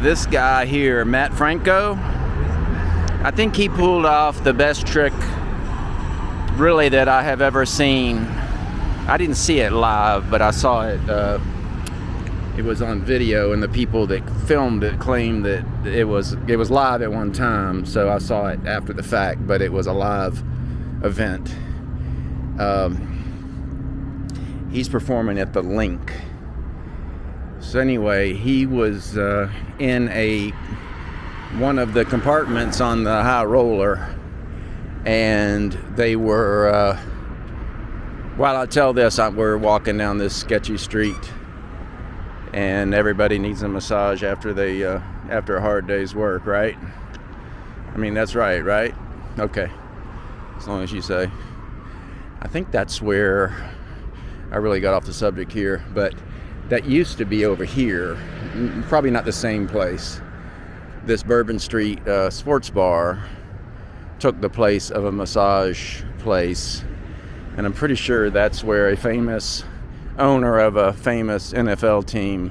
this guy here, Matt Franco. I think he pulled off the best trick really that I have ever seen. I didn't see it live, but I saw it. It was on video, and the people that filmed it claimed that it was live at one time. So I saw it after the fact, but it was a live event. He's performing at the Link. So anyway, he was in one of the compartments on the high roller, and they were. While I tell this, we're walking down this sketchy street, and everybody needs a massage after a hard day's work, right? I mean, that's right? Okay, as long as you say. I think that's where I really got off the subject here, but that used to be over here, probably not the same place. This Bourbon Street sports bar took the place of a massage place, and I'm pretty sure that's where a famous owner of a famous NFL team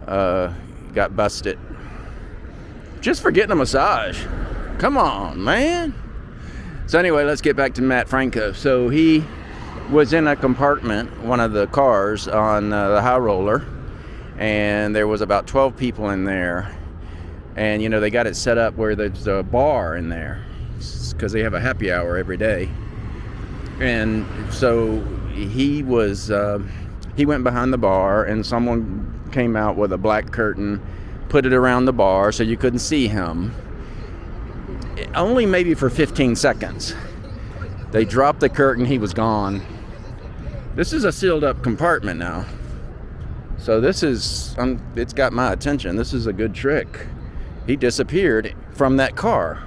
got busted just for getting a massage. Come on, man. So anyway, let's get back to Matt Franco. So he was in a compartment, one of the cars on the high roller, and there was about 12 people in there. And you know, they got it set up where there's a bar in there because they have a happy hour every day. And so he went behind the bar, and someone came out with a black curtain, put it around the bar so you couldn't see him. Only maybe for 15 seconds. They dropped the curtain, he was gone. This is a sealed up compartment now. So this is, it's got my attention. This is a good trick. He disappeared from that car.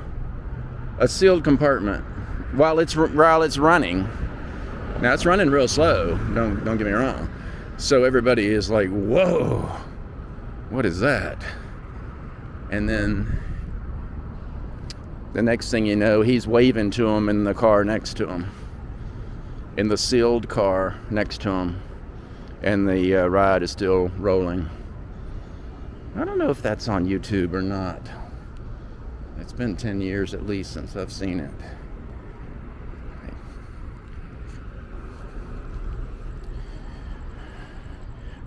A sealed compartment while it's running. Now it's running real slow, don't get me wrong. So everybody is like, whoa, what is that? And then the next thing you know, he's waving to him in the car next to him, in the sealed car next to him, and the ride is still rolling. I don't know if that's on YouTube or not. It's been 10 years at least since I've seen it.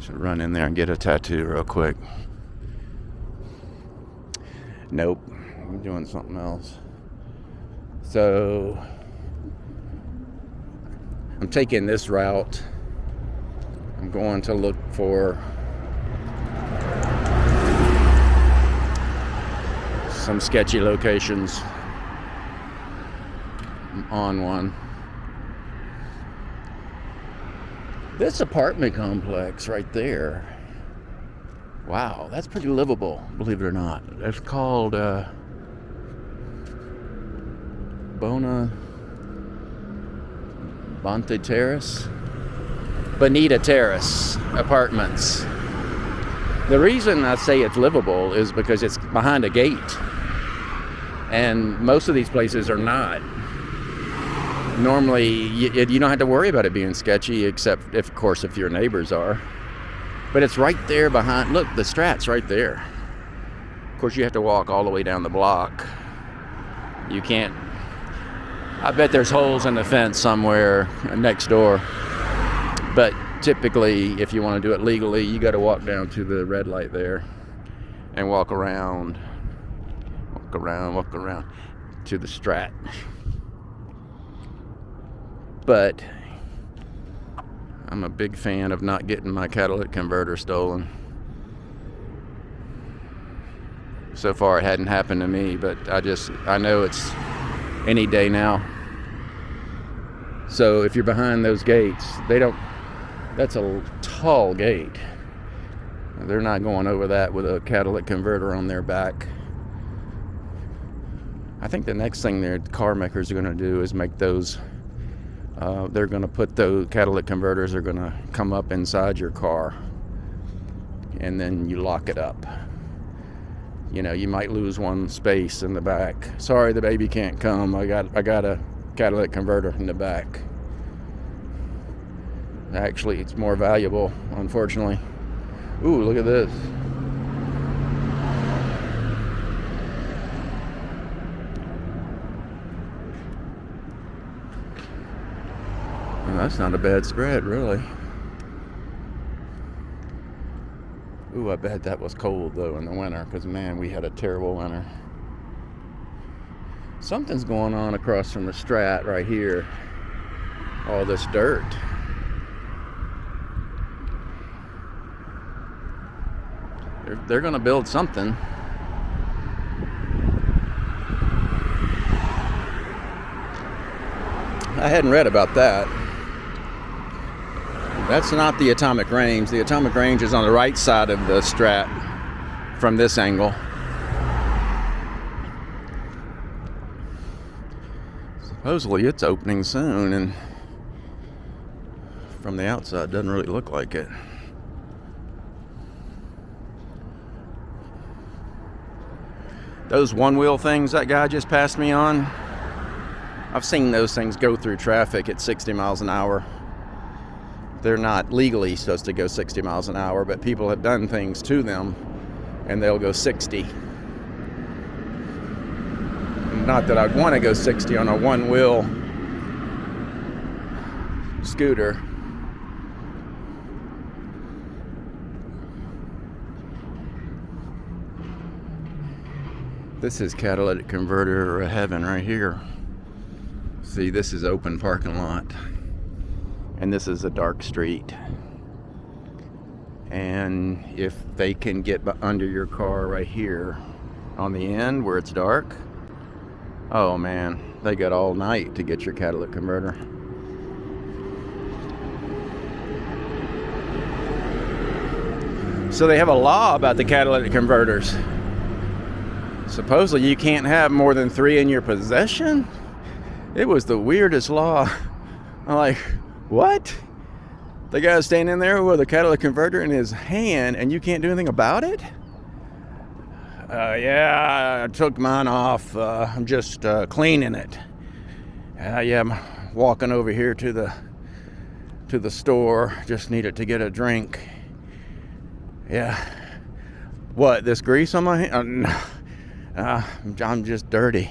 Should run in there and get a tattoo real quick. Nope, I'm doing something else. So I'm taking this route. I'm going to look for some sketchy locations. I'm on one. This apartment complex right there. Wow, that's pretty livable, believe it or not. It's called Bonita Terrace? Bonita Terrace Apartments. The reason I say it's livable is because it's behind a gate. And most of these places are not. Normally, you don't have to worry about it being sketchy, except, of course, if your neighbors are. But it's right there behind. Look, the Strat's right there. Of course, you have to walk all the way down the block. You can't. I bet there's holes in the fence somewhere next door. But typically, if you want to do it legally, you got to walk down to the red light there and walk around to the Strat. But I'm a big fan of not getting my catalytic converter stolen. So far it hadn't happened to me, but I know it's any day now. So if you're behind those gates, that's a tall gate. They're not going over that with a catalytic converter on their back. I think the next thing their car makers are going to do is make those. They're going to put those catalytic converters are going to come up inside your car, and then you lock it up. You know, you might lose one space in the back. Sorry, the baby can't come. I got a catalytic converter in the back. Actually, it's more valuable, unfortunately. Ooh, look at this. that's not a bad spread, really. Ooh, I bet that was cold, though, in the winter, because, man, we had a terrible winter. Something's going on across from the Strat right here. All this dirt. They're going to build something. I hadn't read about that. That's not the atomic range. The atomic range is on the right side of the Strat from this angle. Supposedly it's opening soon, and from the outside it doesn't really look like it. Those one-wheel things that guy just passed me on, I've seen those things go through traffic at 60 miles an hour. They're not legally supposed to go 60 miles an hour, but people have done things to them and they'll go 60. Not that I'd want to go 60 on a one-wheel scooter. This is Catalytic Converter heaven right here. See, this is open parking lot. And this is a dark street. And if they can get under your car right here on the end where it's dark, oh man, they got all night to get your catalytic converter. So they have a law about the catalytic converters. Supposedly you can't have more than 3 in your possession. It was the weirdest law. I'm like, what? The guy's standing there with a catalytic converter in his hand and you can't do anything about it? Yeah, I took mine off. I'm just cleaning it. Yeah, I'm walking over here to the store. Just needed to get a drink. Yeah. What, this grease on my hand? I'm just dirty.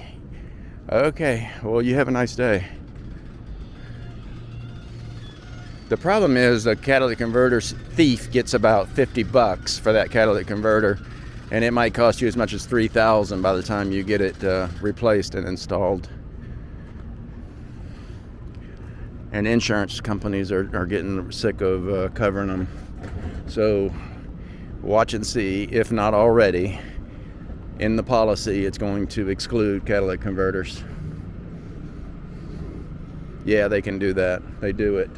Okay, well, you have a nice day. The problem is a catalytic converter thief gets about $50 for that catalytic converter, and it might cost you as much as $3,000 by the time you get it replaced and installed. And insurance companies are getting sick of covering them. So watch and see, if not already, in the policy it's going to exclude catalytic converters. Yeah, they can do that. They do it.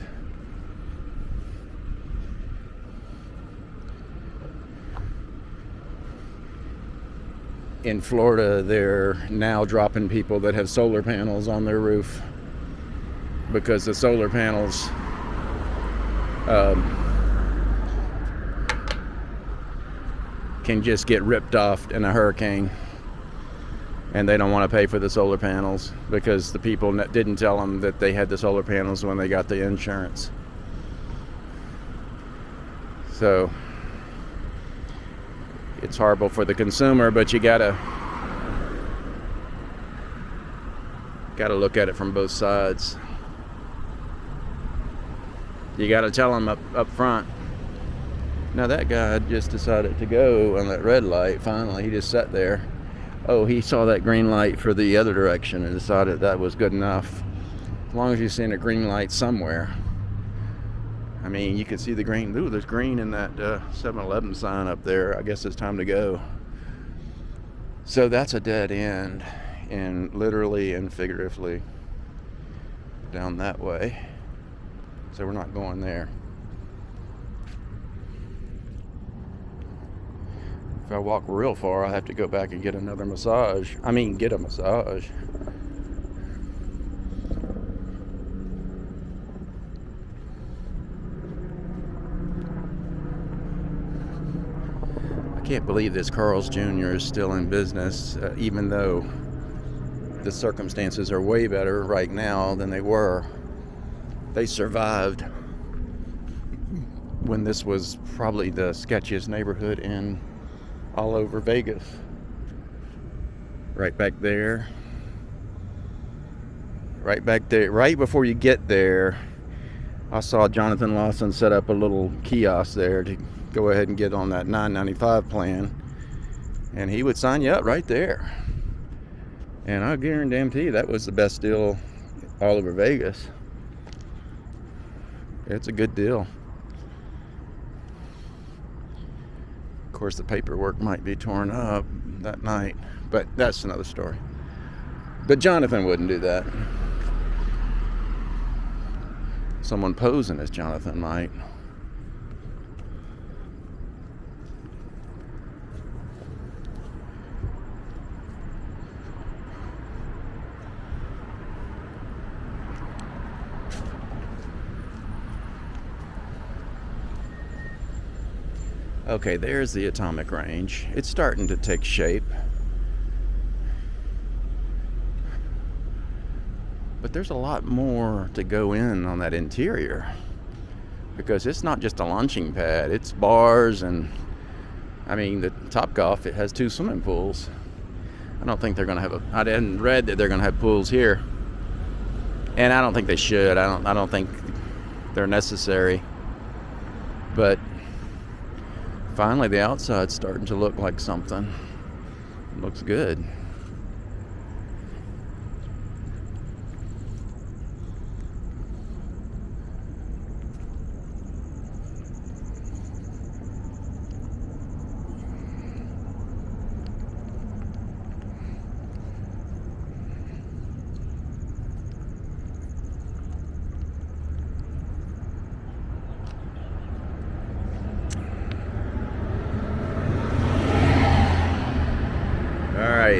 In Florida, they're now dropping people that have solar panels on their roof because the solar panels can just get ripped off in a hurricane, and they don't want to pay for the solar panels because the people didn't tell them that they had the solar panels when they got the insurance. So it's horrible for the consumer, but you gotta look at it from both sides. You gotta tell them up front. Now that guy just decided to go on that red light. Finally, he just sat there. Oh, he saw that green light for the other direction and decided that was good enough. As long as you're seeing a green light somewhere. I mean, you can see the green. Ooh, there's green in that 7-Eleven sign up there. I guess it's time to go. So that's a dead end, and literally and figuratively down that way. So we're not going there. If I walk real far, I'll have to go back and get another massage. Get a massage. I can't believe this Carl's Jr. is still in business, even though the circumstances are way better right now than they were. They survived when this was probably the sketchiest neighborhood in all over Vegas. Right back there. Right before you get there, I saw Jonathan Lawson set up a little kiosk there to go ahead and get on that $9.95 plan, and he would sign you up right there. And I guarantee that was the best deal all over Vegas. It's a good deal. Of course, the paperwork might be torn up that night, but that's another story. But Jonathan wouldn't do that. Someone posing as Jonathan might. Okay, there's the atomic range. It's starting to take shape. But there's a lot more to go in on that interior, because it's not just a launching pad, it's bars, and I mean the Topgolf, it has 2 swimming pools. I don't think they're gonna have I hadn't read that they're gonna have pools here, and I don't think they should. I don't think they're necessary. But finally the outside's starting to look like something. It looks good.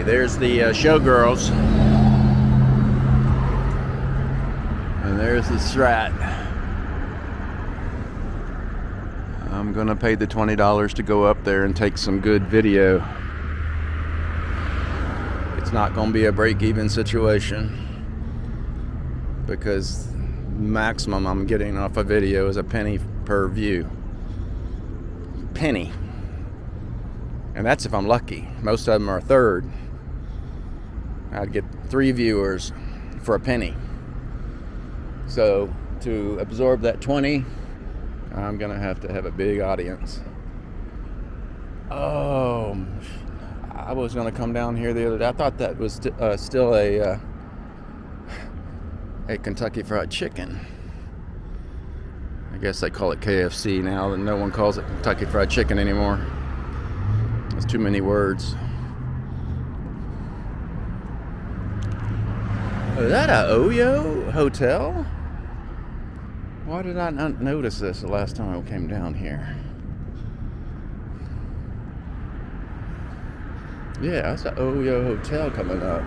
There's the showgirls, and there's the Strat. I'm gonna pay the $20 to go up there and take some good video. It's not gonna be a break-even situation, because maximum I'm getting off a video is a penny per view. Penny. And that's if I'm lucky. Most of them are a third. I'd get 3 viewers for a penny. So to absorb that 20, I'm gonna have to have a big audience. Oh, I was gonna come down here the other day. I thought that was still a Kentucky Fried Chicken. I guess they call it KFC now, and no one calls it Kentucky Fried Chicken anymore. There's too many words. Is that a Oyo hotel? Why did I not notice this the last time I came down here? Yeah, that's an Oyo hotel coming up.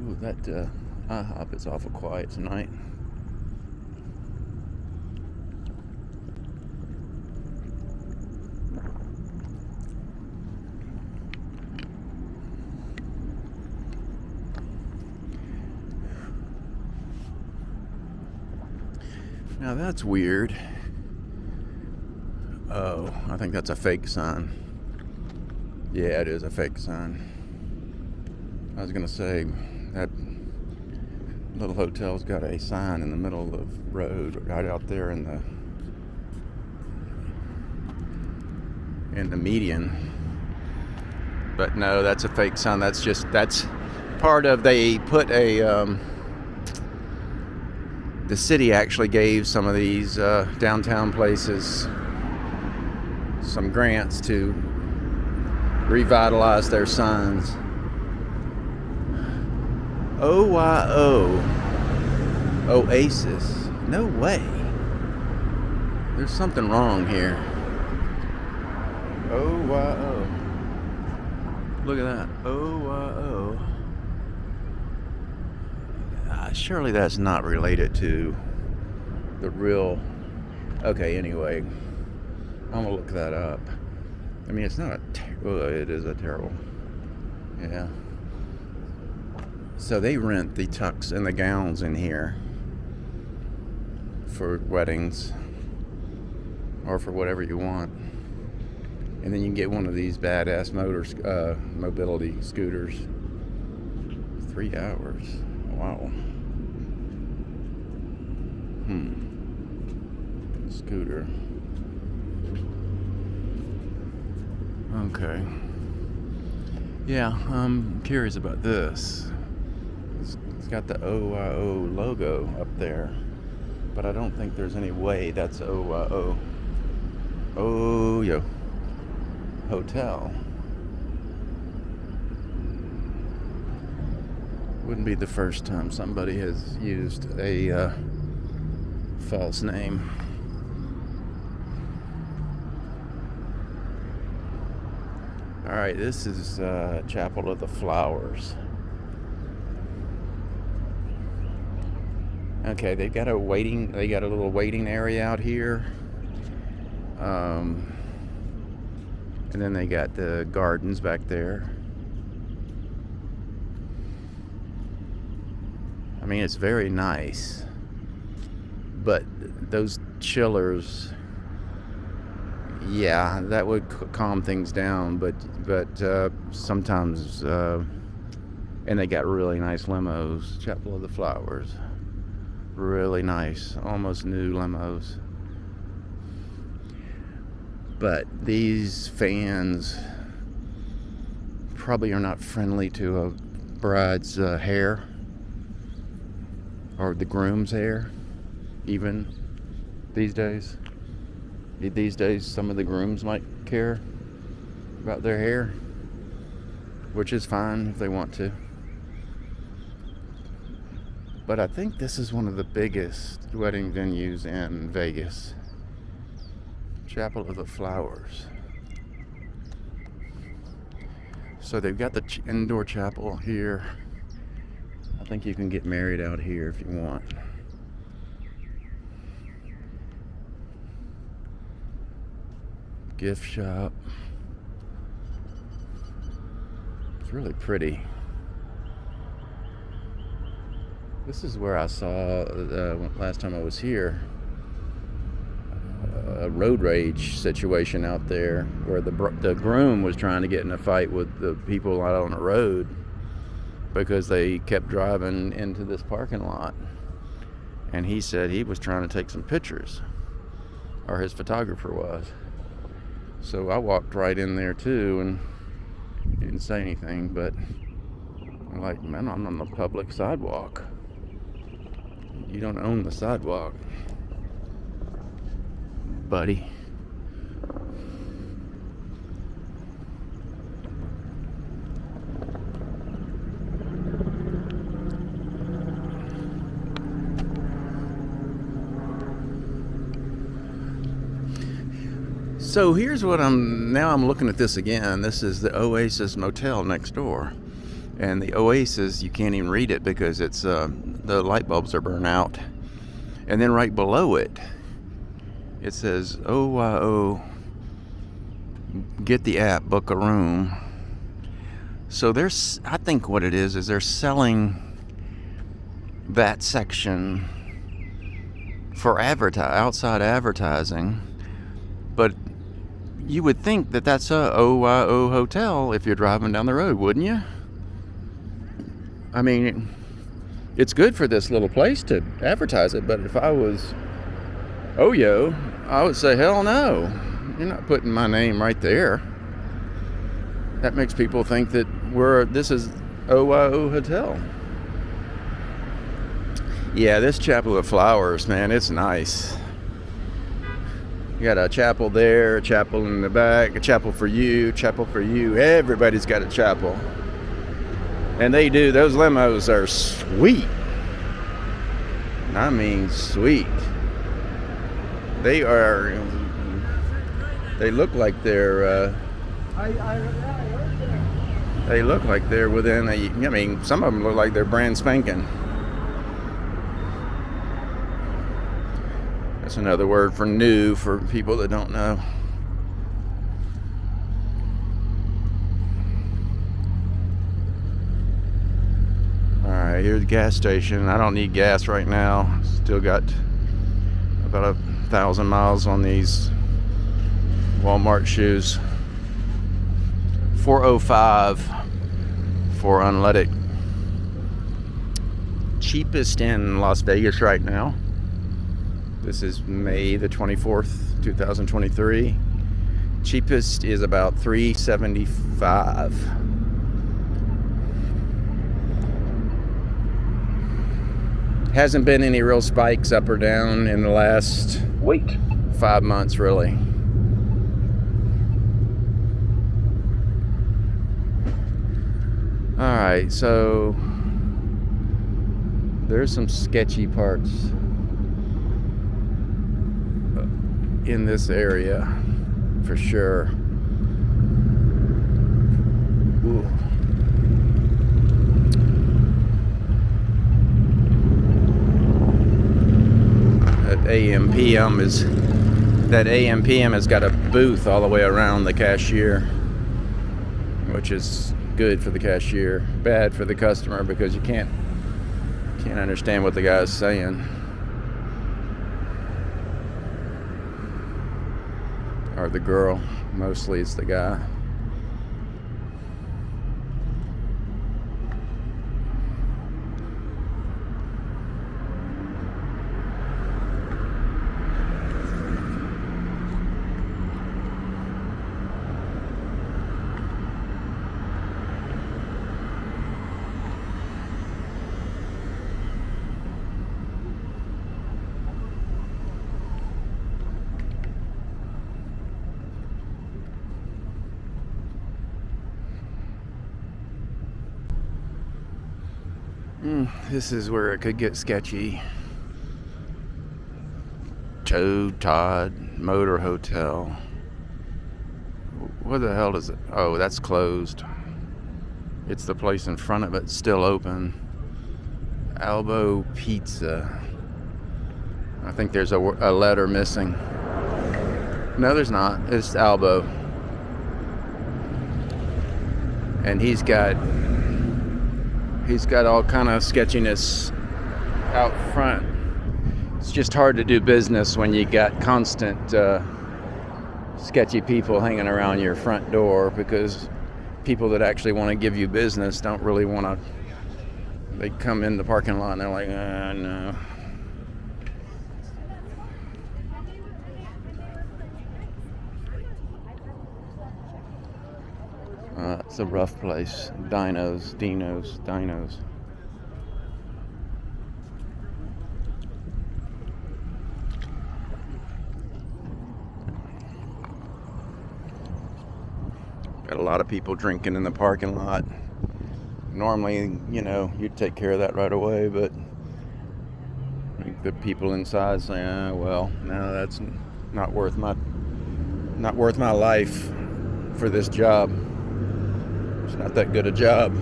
Ooh, that IHOP is awful quiet tonight. Now that's weird. Oh, I think that's a fake sign. Yeah, it is a fake sign. I was gonna say that little hotel's got a sign in the middle of the road, right out there in the median. But no, that's a fake sign. That's part of, they put a the city actually gave some of these downtown places some grants to revitalize their signs. OYO Oasis. No way. There's something wrong here. OYO. Look at that. OYO. Surely that's not related to the real. Okay, anyway, I'm gonna look that up. I mean, it's not it is a terrible. Yeah. So they rent the tux and the gowns in here for weddings or for whatever you want. And then you can get one of these badass mobility scooters. 3 hours. Wow. Scooter. Okay. Yeah, I'm curious about this. It's got the OYO logo up there, but I don't think there's any way that's OYO. OYO Hotel. Wouldn't be the first time somebody has used a false name. Alright, this is Chapel of the Flowers. Okay, they got a little waiting area out here. And then they got the gardens back there. I mean, it's very nice. But those chillers, yeah, that would calm things down. But sometimes, and they got really nice limos. Chapel of the Flowers, really nice, almost new limos. But these fans probably are not friendly to a bride's hair or the groom's hair, even these days. These days, some of the grooms might care about their hair, which is fine if they want to. But I think this is one of the biggest wedding venues in Vegas. Chapel of the Flowers. So they've got the indoor chapel here. I think you can get married out here if you want. Gift shop. It's really pretty. This is where I saw last time I was here. A road rage situation out there where the groom was trying to get in a fight with the people out on the road because they kept driving into this parking lot, and he said he was trying to take some pictures, or his photographer was. So I walked right in there too and didn't say anything, but I'm like, man, I'm on the public sidewalk. You don't own the sidewalk, buddy. So here's what I'm looking at this again. This is the Oasis Motel next door. And the Oasis, you can't even read it because it's the light bulbs are burned out. And then right below it, it says, OYO, get the app, book a room. So I think what it is they're selling that section for outside advertising. But you would think that that's a OYO hotel if you're driving down the road, wouldn't you? I mean, it's good for this little place to advertise it, but if I was OYO, I would say, hell no. You're not putting my name right there. That makes people think that this is OYO Hotel. Yeah, this Chapel of Flowers, man, it's nice. You got a chapel there, a chapel in the back, a chapel for you, chapel for you. Everybody's got a chapel. And they do. Those limos are sweet. I mean, sweet. They look like they're within some of them look like they're brand spanking. That's another word for new for people that don't know. Alright, here's the gas station. I don't need gas right now. Still got about 1,000 miles on these Walmart shoes. $405 for unleaded. Cheapest in Las Vegas right now. This is May the 24th, 2023. Cheapest is about $375. Hasn't been any real spikes up or down in the last 5 months, really. All right, so there's some sketchy parts in this area for sure. Ooh. That AM/PM has got a booth all the way around the cashier, which is good for the cashier, bad for the customer because you can't understand what the guy's saying. Or the girl, mostly it's the guy. This is where it could get sketchy. Todd Motor Hotel. What the hell is it? Oh, that's closed. It's the place in front of it still open. Albo Pizza. I think there's a letter missing. No, there's not. It's Albo. And he's got all kind of sketchiness out front. It's just hard to do business when you got constant sketchy people hanging around your front door, because people that actually want to give you business don't really want to. They come in the parking lot and they're like, no. It's a rough place. Dinos. Got a lot of people drinking in the parking lot. Normally, you'd take care of that right away, but I think the people inside say, well, no, that's not worth my life for this job. It's not that good a job.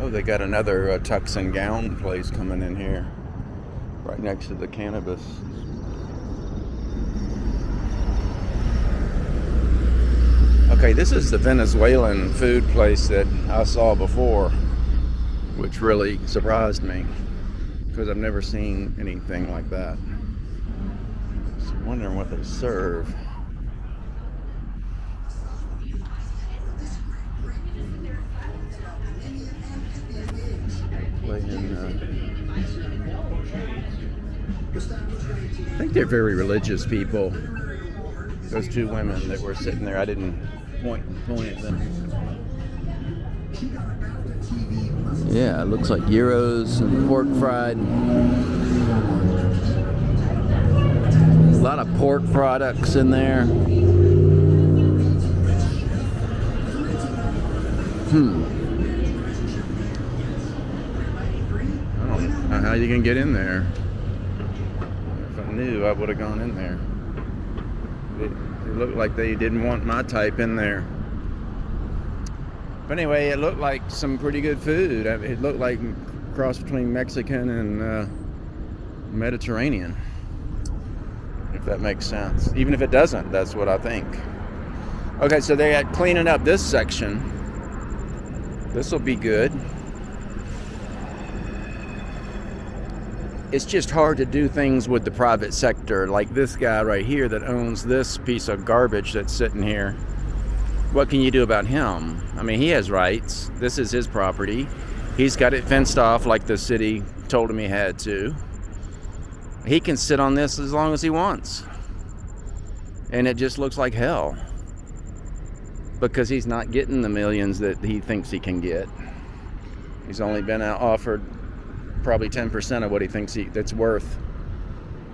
Oh, they got another tux and gown place coming in here, right next to the cannabis. Okay, this is the Venezuelan food place that I saw before, which really surprised me, because I've never seen anything like that. So I'm wondering what they serve. I think they're very religious people. Those two women that were sitting there, I didn't point at them. Yeah, it looks like gyros and pork fried. A lot of pork products in there. I don't know how you can get in there. If I knew, I would have gone in there. It looked like they didn't want my type in there. But anyway, it looked like some pretty good food. It looked like a cross between Mexican and Mediterranean, if that makes sense. Even if it doesn't, that's what I think. Okay, so they had cleaning up this section. This will be good. It's just hard to do things with the private sector, like this guy right here that owns this piece of garbage that's sitting here. What can you do about him? I mean, he has rights. This is his property. He's got it fenced off like the city told him he had to. He can sit on this as long as he wants. And it just looks like hell. Because he's not getting the millions that he thinks he can get. He's only been offered probably 10% of what he thinks that's worth.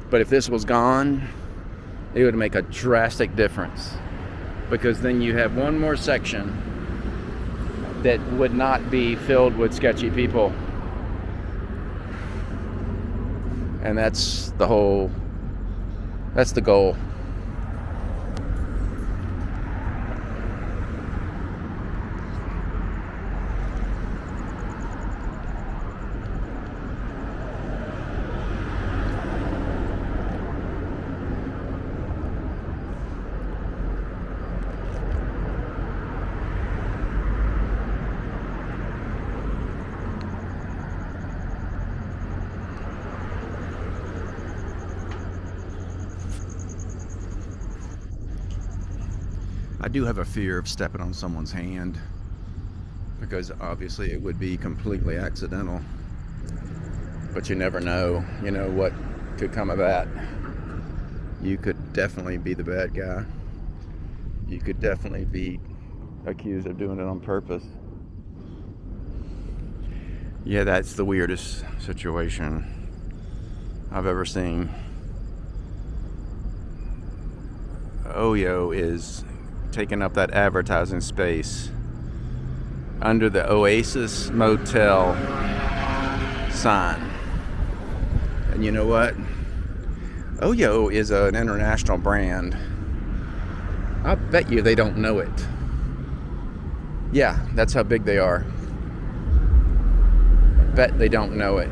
But if this was gone, it would make a drastic difference. Because then you have one more section that would not be filled with sketchy people. And that's the goal. I do have a fear of stepping on someone's hand, because obviously it would be completely accidental. But you never know, what could come of that. You could definitely be the bad guy. You could definitely be accused of doing it on purpose. Yeah, that's the weirdest situation I've ever seen. Oyo is taking up that advertising space under the Oasis Motel sign. And you know what? Oyo is an international brand. I bet you they don't know it. Yeah, that's how big they are. Bet they don't know it.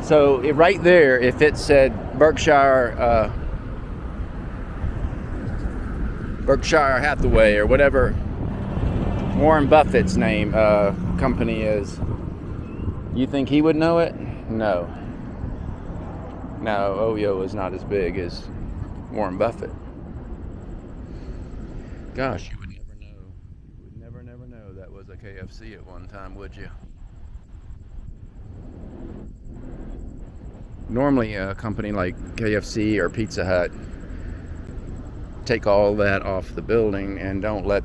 So right there, if it said Berkshire Hathaway or whatever Warren Buffett's name company is, you think he would know it? No. No, Oyo is not as big as Warren Buffett. Gosh, you would never know. You would never know that was a KFC at one time, would you? Normally a company like KFC or Pizza Hut take all that off the building and don't let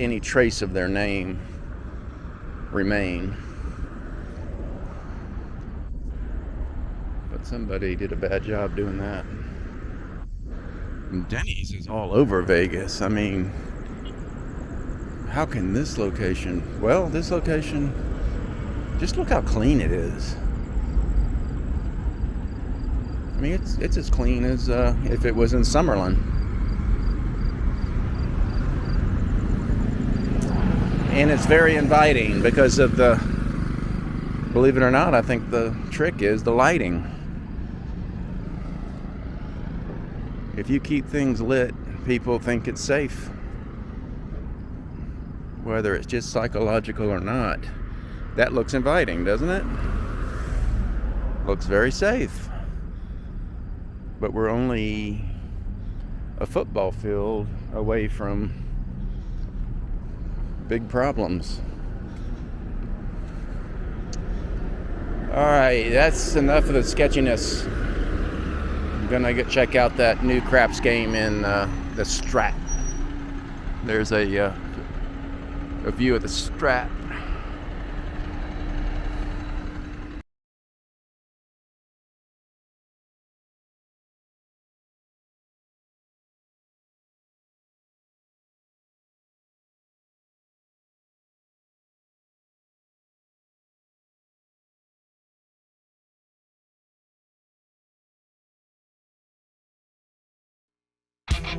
any trace of their name remain. But somebody did a bad job doing that. And Denny's is all over Vegas. I mean, how can this location, just look how clean it is. I mean, it's as clean as if it was in Summerlin. And it's very inviting because of believe it or not, I think the trick is the lighting. If you keep things lit, people think it's safe. Whether it's just psychological or not. That looks inviting, doesn't it? Looks very safe. But we're only a football field away from big problems. Alright, that's enough of the sketchiness. I'm gonna check out that new craps game in the Strat. There's a view of the Strat.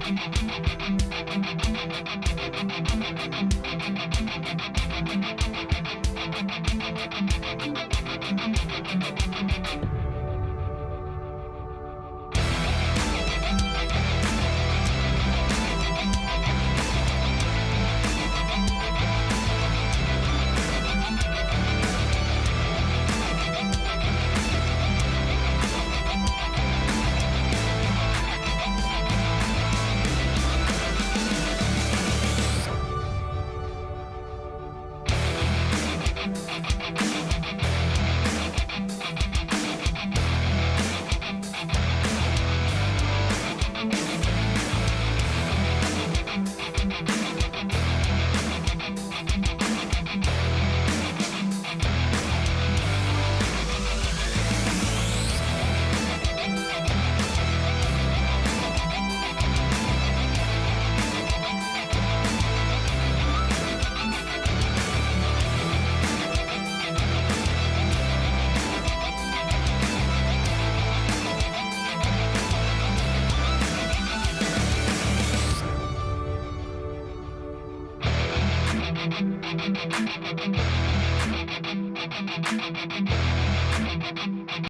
Thank you.